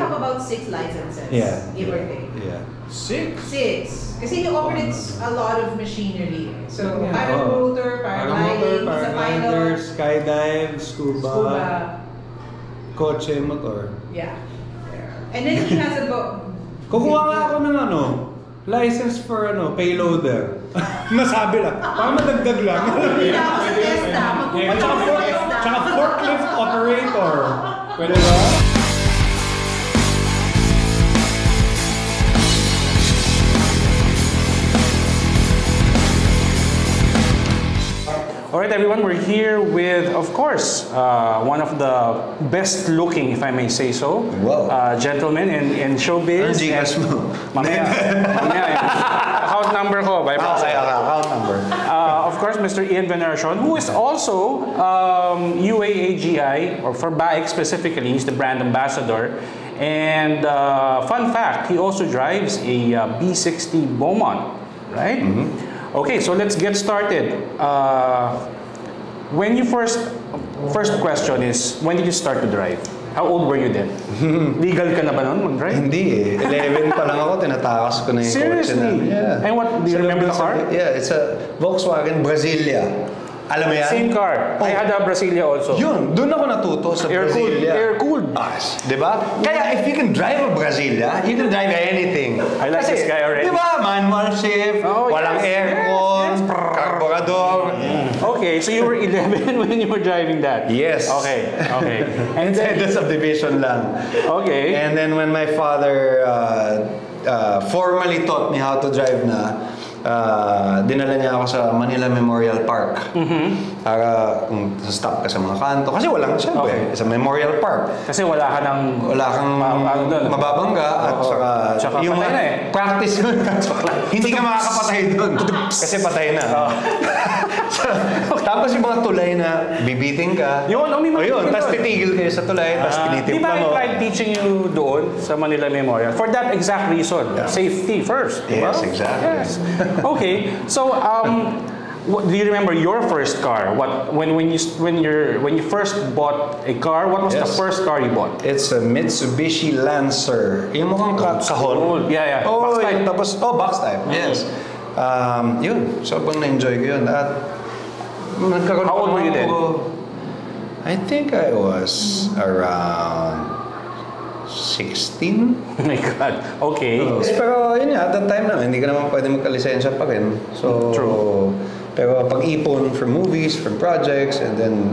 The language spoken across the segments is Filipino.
have about 6 licenses. Yeah. Give or take. Yeah. 6? 6. Kasi he operates a lot of machinery. So, Yeah. paramotor, paragliding, he's a pilot. skydive, Scuba. kotse, motor. Yeah. And then he has about... Kukuha nga ako ng license for payloader. Masabi lang. Para madagdag lang. Hindi na ako sa Tesla. At saka forklift operator. Pwede ba? Alright everyone, we're here with, of course, one of the best looking, if I may say so, gentlemen in showbiz. Mamaya. Account number ko. Account number. Of course, Mr. Ian Veneracion, who is also UAAGI, or for BAIC specifically, he's the brand ambassador. And fun fact, he also drives a B60 Beaumont, right? Mm-hmm. Okay, so let's get started. When you first question is, when did you start to drive? How old were you then? Legal ka na ba nun mag-drive? Hindi eh. 11 pa lang ako, tinatakas ko na yung Seriously? kotse na. Yeah. And what, do you remember the car? Yeah, it's a Volkswagen Brasilia. Alam mo yan? Same car. I had a Brasilia also. Yun, doon ako natuto sa Brasilia. Air-cooled. Diba? Kaya if you can drive a Brasilia, you can drive anything. I like this guy already. Diba? Manual shift, walang aircon, carburador. Okay, so you were 11 when you were driving that? Yes. Okay. And then the subdivision lang. Okay. And then when my father formally taught me how to drive na, dinala niya ako sa Manila Memorial Park. Para kung stop ka sa mga kanto. Kasi walang, siyempre, sa Memorial Park. Kasi wala kang mababangga at saka yung patay na eh. Practice yun. Hindi ka makakapatay doon. Kasi patay na. Tapos yung mga tulay na bibiting ka. Tapos titigil kayo sa tulay, tapos tinitip Di ba mo. I tried teaching you doon sa Manila Memorial? For that exact reason. Yeah. Safety first. Yes, exactly. Yes. Okay, so do you remember your first car? When you first bought a car, what was the first car you bought? It's a Mitsubishi Lancer. Yung mukhang kahon. Yeah. Box type. Tapos, box type. Yes. Yun. Sobrang na-enjoy ko yun. At how old were you then? I think I was around 16. Oh my God. Okay. Pero yun nga, at that time naman, hindi ka naman pwede magka-lisensya pa rin. So, true. Pero pag-ipon from movies, from projects, and then,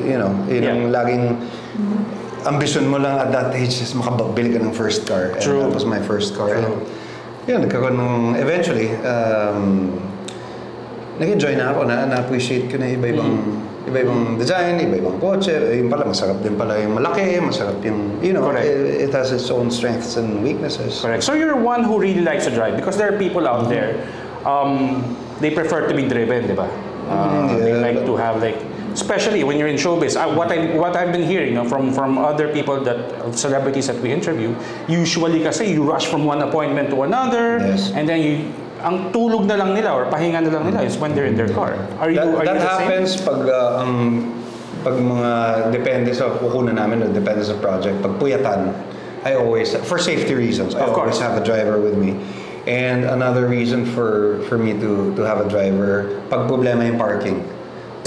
yun ang laging ambition mo lang at that age is makabili ka ng first car. And True. That was my first car. And yun, nagkaroon ng, eventually, nag-enjoy na ako, na-appreciate ko na iba-ibang design, iba-ibang kotse. Yung pala, masarap din pala yung malaki, masarap yung, it has its own strengths and weaknesses. Correct. So you're one who really likes to drive because there are people out there, they prefer to be driven, di ba? They like to have especially when you're in showbiz. What I've been hearing from other people celebrities that we interview, usually kasi you rush from one appointment to another, and then ang tulog na lang nila or pahinga na lang nila is when they're in their car. Are you the same? That happens pag mga depende sa kukunan namin o depende sa project. Pag puyatan, I always, for safety reasons, I always have a driver with me. And another reason for me to have a driver, pag problema yung parking.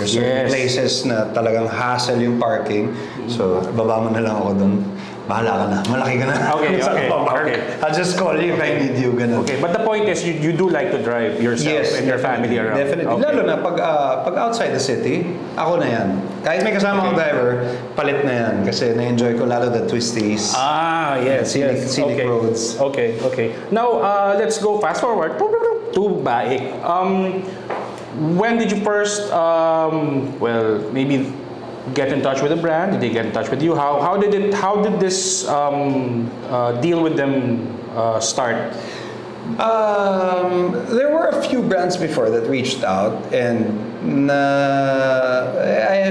There's certain places na talagang hassle yung parking. So, baba mo na lang ako dun. Bahala ka na. Malaki ka na. Okay. I'll just call you if I need you. Ganun. Okay, but the point is, you do like to drive yourself and your family around. Definitely. Okay. Lalo na pag outside the city, ako na yan. Kahit may kasama akong driver, palit na yan. Kasi na-enjoy ko lalo the twisties. Scenic roads. Okay. Now, let's go fast forward to BAIC. When did you first, maybe get in touch with the brand? Did they get in touch with you? How did this deal with them start? There were a few brands before that reached out, and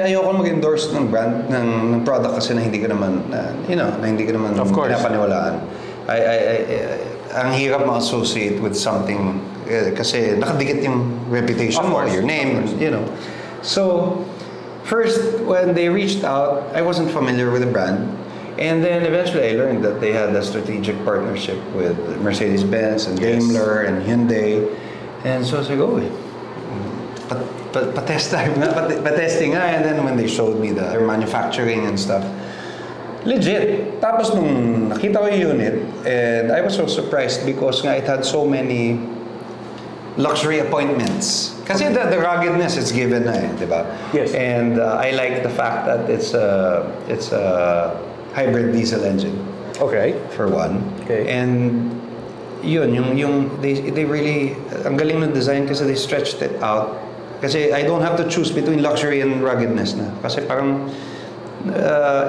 ayoko mag-endorse ng brand ng product kasi na hindi ka naman pinapaniwalaan. Ang hirap ma-associate with something kasi nakadikit yung reputation or your name, So first, when they reached out, I wasn't familiar with the brand. And then eventually I learned that they had a strategic partnership with Mercedes-Benz and Daimler and Hyundai. And so I was like, oh, pa-testing nga. And then when they showed me their manufacturing and stuff, legit. Tapos nung nakita ko yung unit, and I was so surprised because nga it had so many luxury appointments. Kasi the ruggedness is given na di ba? Yes. And I like the fact that it's a hybrid diesel engine. Okay. For one. Okay. And yun, they really, ang galing ng design kasi they stretched it out. Kasi I don't have to choose between luxury and ruggedness na. Kasi parang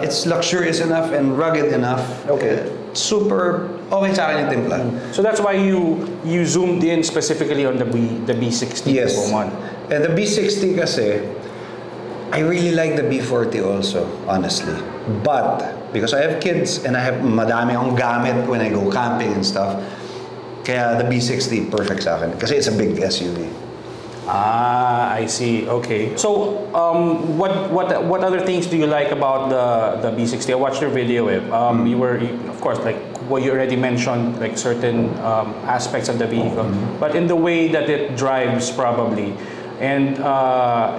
it's luxurious enough and rugged enough. Okay. Super okay sa akin yung timpla. So that's why you zoomed in specifically on the B60 Yes. Turbo 1. And the B60 kasi, I really like the B40 also, honestly. But, because I have kids and I have madami akong gamit when I go camping and stuff, kaya the B60 perfect sa akin. Kasi it's a big SUV. I see. Okay. So, what other things do you like about the B60? I watched your video. You were, of course, like what you already mentioned, like certain aspects of the vehicle, but in the way that it drives, probably. And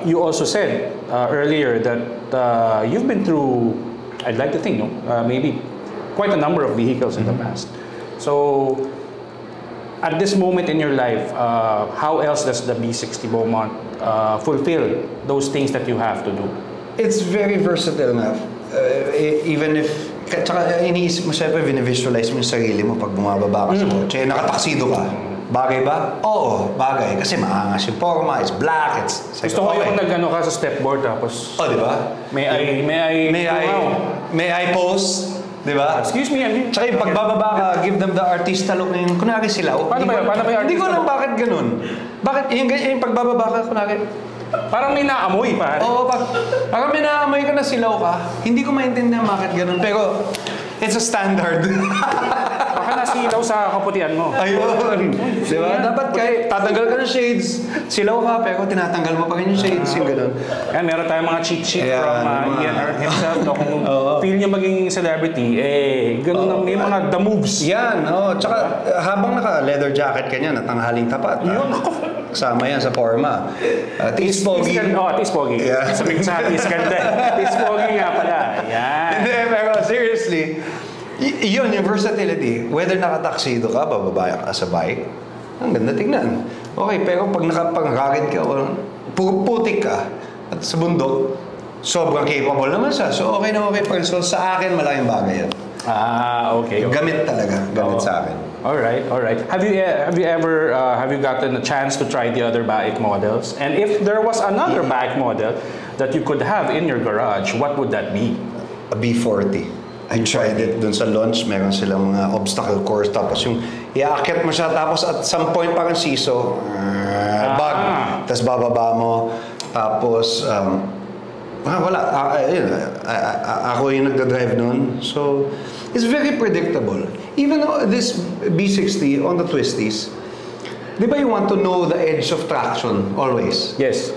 you also said earlier that you've been through, I'd like to think, maybe quite a number of vehicles in the past. So, at this moment in your life, how else does the B60 Beaumont fulfill those things that you have to do? It's very versatile enough. Even if, tsaka iniisip mo siyempre, visualize mo yung sarili mo pag bumababa ka sa kotse, nakataksido ka. Bagay ba? Oo, bagay. Kasi maangas yung forma, it's black, it's... Gusto ko yung nag-ano ka sa stepboard tapos... Oh, di ba? May I pose? Di ba? Excuse me, Tsaka yung pagbababa ka, give them the artista look na yun. Kunwari sila. Paano ba yung Hindi ko artista alam look? bakit ganun. Bakit yung pagbababa ka, kunwari. Parang may naamoy, pare. Oo, parang may naamoy ka na silaw ka. Hindi ko maintindihan bakit ganun. Pero, it's a standard. Baka nasilaw sa kaputian mo. Ayun. Di ba? Dapat kahit tatanggal ka ng shades, silaw ka, pero tinatanggal mo pa rin yung shades, yung ganun. Yan, meron tayong mga cheat sheet Ayan, from Ian Earth himself. No? Kung feel niya maging celebrity, ganun ang may mga the moves. Yan, tsaka habang naka-leather jacket ka niya, natanghaling tapat. Yun, ako. Kasama yan sa forma. Tis pogi. Tis pogi. Yeah. Sabi ko sa tis ganda. Tis pogi nga pala. Yan. Hindi, pero seriously, yun, yung versatility. Whether nakataksido ka, bababaya ka sa bike, ang ganda tignan. Okay, pero pag nakapang-rugged ka, puro putik ka, at sa bundok, sobrang capable naman siya. So okay na okay. So sa akin, malaking bagay yan. Okay. Gamit talaga. Gamit sa akin. All right. Have you ever gotten a chance to try the other bike models? And if there was another bike model that you could have in your garage, what would that be? A B40. I tried it dun sa launch. Meron silang mga obstacle course. Tapos yung iaakit mo siya. Tapos at some point parang siso. Bag. Tapos bababa mo. Tapos wala. Ako yung nagdadrive nun. So, it's very predictable. Even though this B60 on the twisties, di ba you want to know the edge of traction always? Yes.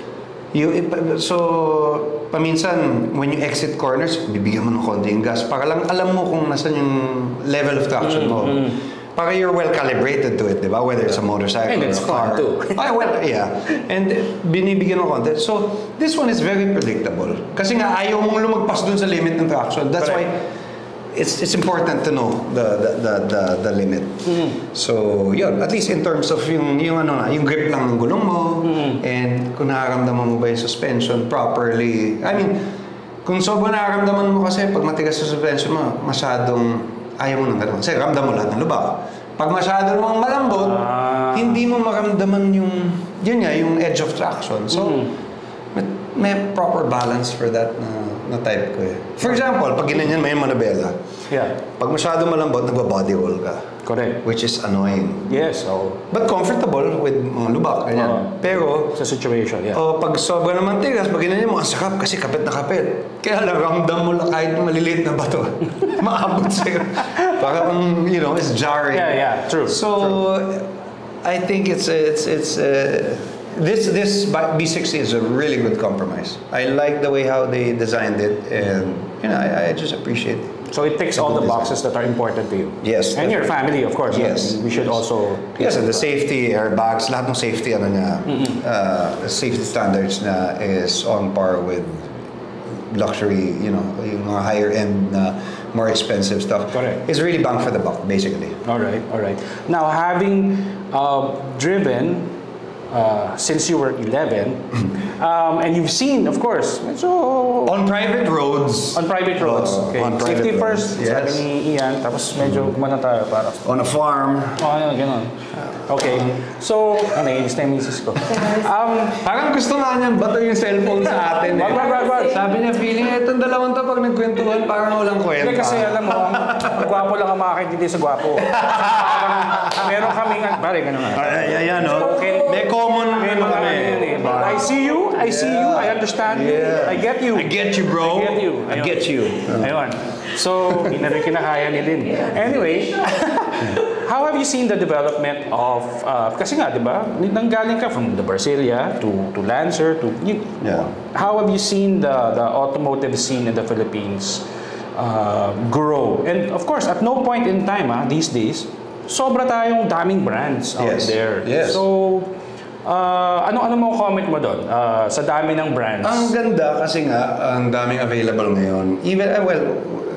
So, paminsan, when you exit corners, bibigyan mo ng konti yung gas para lang alam mo kung nasan yung level of traction mo. Para you're well calibrated to it, di ba? Whether it's a motorcycle and it's or a car. fun too. Well, yeah. And binibigyan mo konti. So, this one is very predictable. Kasi nga, ayaw mong lumagpas dun sa limit ng traction. That's why it's important to know the limit. So, yun. At least in terms of yung grip lang ng gulong mo, and kung nakaramdaman mo ba yung suspension properly. I mean, kung sobrang nakaramdaman mo kasi pag matigas sa suspension mo, masyadong ayaw mo nang gano'n. Kasi ramdam mo lahat ng lubak. Pag masyado mong malambot, hindi mo maramdaman yung edge of traction. So, may proper balance for that na type ko eh. For example, pag ginanyan mo yung manabela, pag masyado malambot, nagba-body roll ka. Correct. Which is annoying. Yes. But comfortable with mga lubak. Pero, sa situation, pag sobra naman tigas, pag ginanyan mo, ang sakap kasi kapit na kapit. Kaya lang, ramdam mo lang kahit maliliit na bato. Maabot sa'yo. Parang, it's jarring. Yeah, true. So, I think this B60 is a really good compromise. I like the way how they designed it, and I just appreciate it. So it ticks all the boxes that are important to you. Yes. And your family, of course. Yes. We should also. Yes, and the safety, airbags, lahat ng safety, safety standards na is on par with luxury, yung mga higher end, more expensive stuff. Correct. It's really bang for the buck, basically. All right, all right. Now, having driven since you were 11, and you've seen, of course, medyo On private roads. on private roads. Okay. On private Safety roads, first, yes. sabi ni Ian, tapos medyo kumana tayo para. On a farm. Ganun. Okay. So, naiinis na yung misis ko. Parang gusto nga niya bato yung cellphone sa atin. Wag. Sabi niya, feeling itong dalawang to pag nagkwentuhan, parang walang kwenta. Hindi kasi alam mo, ang gwapo lang ang makakaintindi sa gwapo. Meron kaming, pare, ganun nga. Ayan, no? May common kami. I see you, I understand you, Yeah. I get you. I get you, bro. I get you. I get you. Ayun. So, hindi na rin kinakaya ni Lynn. Anyway, how have you seen the development of, kasi nga, di ba, nanggaling ka from the Brasilia to Lancer, Yeah. how have you seen the automotive scene in the Philippines grow? And of course, at no point in time, these days, sobra tayong daming brands out Yes. there. Yes. So, ano mo comment mo doon sa dami ng brands? Ang ganda kasi nga, ang daming available ngayon. Even,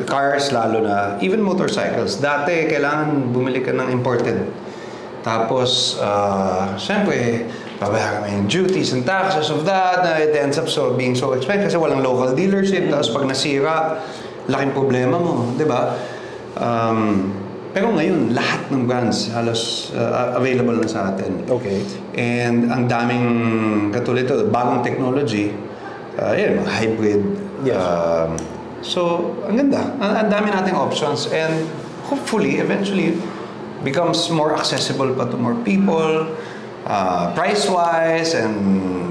cars lalo na, even motorcycles. Dati, kailangan bumili ka ng imported. Tapos, syempre, babayaran mo yung duties and taxes of that. It ends up being so expensive kasi walang local dealership. Tapos pag nasira, laking problema mo. Di ba? Pero ngayon, lahat ng brands halos available na sa atin. Okay. And ang daming katulad ito, bagong technology, hybrid. Yes. So, ang ganda. Ang dami nating options and hopefully, eventually, becomes more accessible pa to more people, price-wise and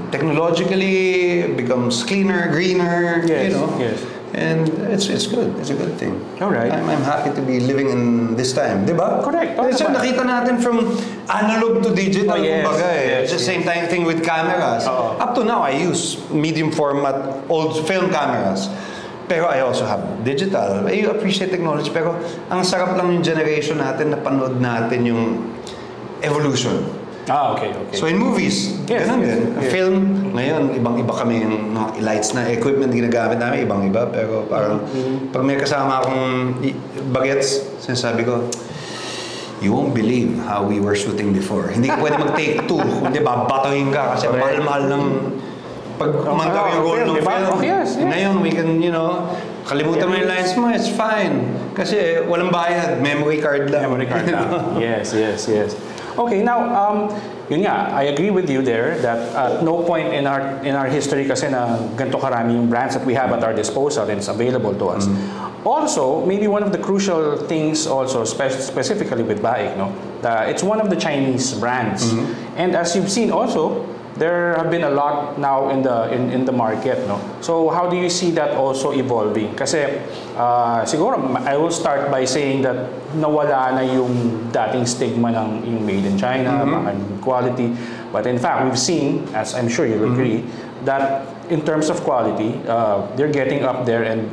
technologically, becomes cleaner, greener, Yes, you know. yes. And it's good. It's a good thing. All right. I'm happy to be living in this time, di ba? Correct. Kasi nakita natin from analog to digital, Yes, kumbaga eh. yes, It's the same thing with cameras. Oo. Up to now, I use medium format old film cameras. Pero I also have digital. I appreciate technology. Pero ang sarap lang yung generation natin na panood natin yung evolution. Okay. So in movies, Yes, ganun yes, din. yes. Film, ngayon, ibang-iba kami yung mga lights na equipment ginagamit namin, ibang-iba. Pero parang, pag may kasama akong bagets, sinasabi ko, you won't believe how we were shooting before. Hindi ka pwede mag-take two, hindi babatohin ka kasi mahal-mahal ng pag umanggaw yung roll ng diba? film. Yes. Ngayon, we can, kalimutan mo yung lines mo, it's fine. Kasi walang bayad, memory card lang. Memory card lang. Yes. Okay, now, yun nga, I agree with you there that at no point in our history kasi na ganito karami yung brands that we have at our disposal and it's available to us. Also, maybe one of the crucial things also, specifically with Baik, it's one of the Chinese brands. And as you've seen also, there have been a lot now in the market, So how do you see that also evolving? Kasi siguro I will start by saying that nawala na yung dating stigma ng yung made in China, baka yung quality. But in fact, we've seen, as I'm sure you'll agree, that in terms of quality, they're getting up there and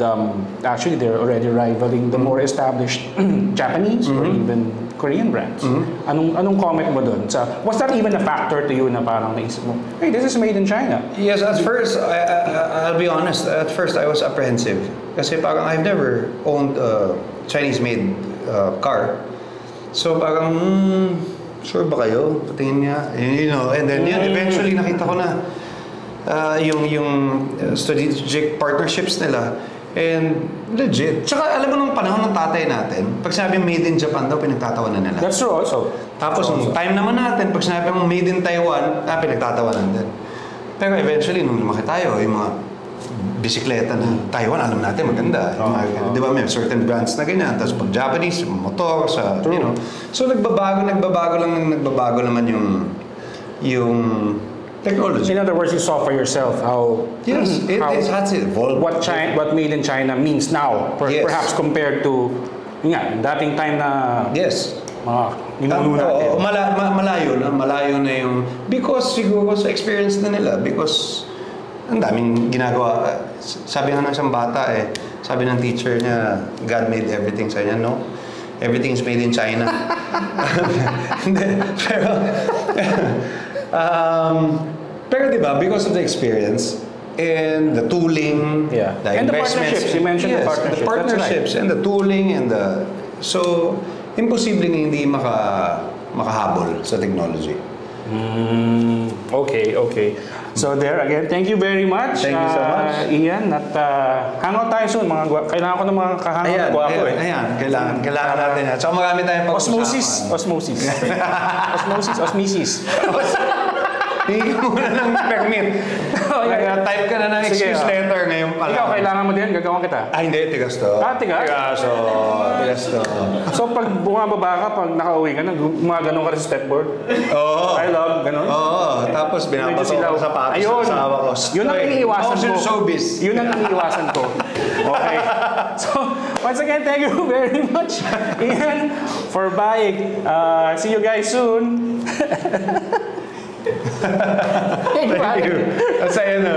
actually they're already rivaling the more established Japanese or even Korean brands. Anong comment mo dun? Was that even a factor to you na parang naisip mo, hey, this is made in China? Yes, at first, I'll be honest, at first I was apprehensive. Kasi parang I've never owned a Chinese-made car. So parang, sure ba kayo? Patingin niya. And then eventually nakita ko na yung strategic partnerships nila. And legit. Tsaka alam mo nung panahon ng tatay natin, pag sinabi made in Japan daw, pinagtatawanan nila. That's true also. Tapos nung time naman natin, pag sinabi mong made in Taiwan, pinagtatawanan din. Pero eventually, nung lumaki tayo, yung mga bisikleta na Taiwan, alam natin maganda. Di ba may certain brands na ganyan. Tapos pag Japanese, motor, So nagbabago naman yung technology. In other words, you saw for yourself how it has evolved. What made in China means now, Yes. perhaps compared to dating time na Yes. mga inuuno natin. Malayo na yung because siguro sa experience na nila because ang daming ginagawa. Sabi nga ng isang bata Sabi ng teacher niya, God made everything. Sabi niya, no. Everything's made in China. Hindi, pero di ba, because of the experience and the tooling, Yeah. the And the investments. partnerships, you mentioned the Yes, partnerships. the partnerships and the tooling and the... So, imposibleng hindi makahabol sa technology. Okay. So there again, thank you very much. Thank you so much. Ian, at hangout tayo soon. Kailangan ko ng mga kahangout na guwapo eh. Ayan, kailangan natin yan. So, marami tayong pag-usapan. Osmosis. Hingi muna ng permit. Type ka na ng excuse letter ngayon pala. Ikaw, kailangan mo din, gagawin kita. Hindi, tigas to. Tigas? Tigas to. So pag bumababa ka, pag nakauwi ka na, gumagano ka rin sa stepboard? Oo. I love, ganon? Oo. Tapos binabato ko sa sapatos ng asawa ko. Yun ang iniiwasan ko. Showbiz. Yun ang iniiwasan ko. Okay. So, once again, thank you very much, Ian, for buying. See you guys soon. Thank you. Ang saya na.